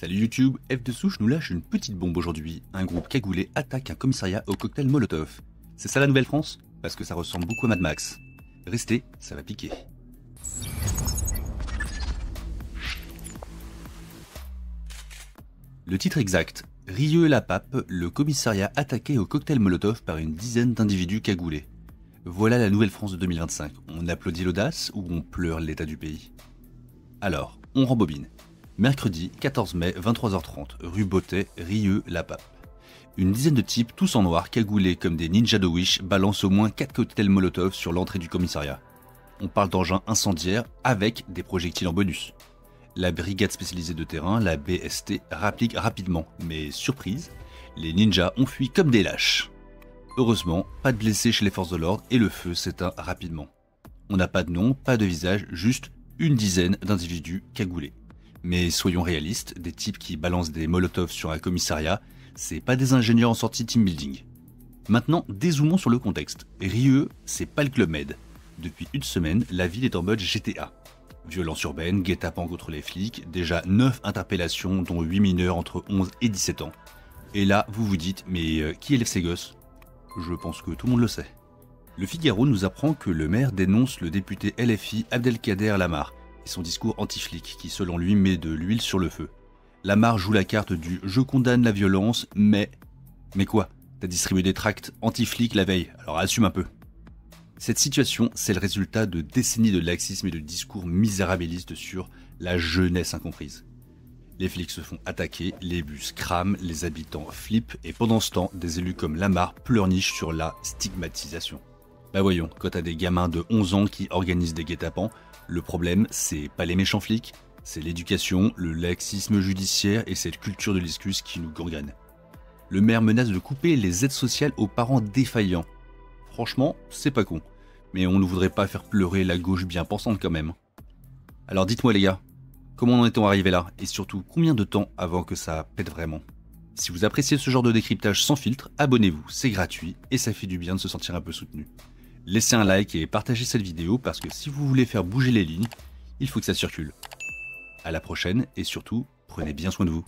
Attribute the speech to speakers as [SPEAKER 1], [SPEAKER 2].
[SPEAKER 1] Salut YouTube, F de Souche nous lâche une petite bombe aujourd'hui. Un groupe cagoulé attaque un commissariat au cocktail Molotov. C'est ça la Nouvelle-France? Parce que ça ressemble beaucoup à Mad Max. Restez, ça va piquer. Le titre exact, Rieux-la-Pape, le commissariat attaqué au cocktail Molotov par une dizaine d'individus cagoulés. Voilà la Nouvelle-France de 2025. On applaudit l'audace ou on pleure l'état du pays? Alors, on rembobine. Mercredi 14 mai, 23h30, rue Bottet, Rieux-la-Pape. Une dizaine de types, tous en noir, cagoulés comme des ninjas de Wish, balancent au moins 4 cocktails Molotov sur l'entrée du commissariat. On parle d'engins incendiaires avec des projectiles en bonus. La brigade spécialisée de terrain, la BST, rapplique rapidement, mais surprise, les ninjas ont fui comme des lâches. Heureusement, pas de blessés chez les forces de l'ordre et le feu s'éteint rapidement. On n'a pas de nom, pas de visage, juste une dizaine d'individus cagoulés. Mais soyons réalistes, des types qui balancent des molotovs sur un commissariat, c'est pas des ingénieurs en sortie team building. Maintenant, dézoomons sur le contexte. Rieux, c'est pas le Club Med. Depuis une semaine, la ville est en mode GTA. Violence urbaine, guet-apens contre les flics, déjà 9 interpellations dont 8 mineurs entre 11 et 17 ans. Et là, vous vous dites, mais qui élève ces gosses? Je pense que tout le monde le sait. Le Figaro nous apprend que le maire dénonce le député LFI Abdelkader Lamar et son discours anti-flic qui selon lui met de l'huile sur le feu. Lamar joue la carte du « je condamne la violence, mais… » Mais quoi? T'as distribué des tracts anti-flic la veille, alors assume un peu. Cette situation, c'est le résultat de décennies de laxisme et de discours misérabilistes sur la jeunesse incomprise. Les flics se font attaquer, les bus crament, les habitants flippent et pendant ce temps, des élus comme Lamar pleurnichent sur la stigmatisation. Bah voyons, quand t'as des gamins de 11 ans qui organisent des guet-apens, le problème, c'est pas les méchants flics, c'est l'éducation, le laxisme judiciaire et cette culture de l'excuse qui nous gangrène. Le maire menace de couper les aides sociales aux parents défaillants. Franchement, c'est pas con, mais on ne voudrait pas faire pleurer la gauche bien pensante quand même. Alors dites-moi les gars, comment en est-on arrivé là? Et surtout, combien de temps avant que ça pète vraiment? Si vous appréciez ce genre de décryptage sans filtre, abonnez-vous, c'est gratuit et ça fait du bien de se sentir un peu soutenu. Laissez un like et partagez cette vidéo parce que si vous voulez faire bouger les lignes, il faut que ça circule. À la prochaine et surtout, prenez bien soin de vous.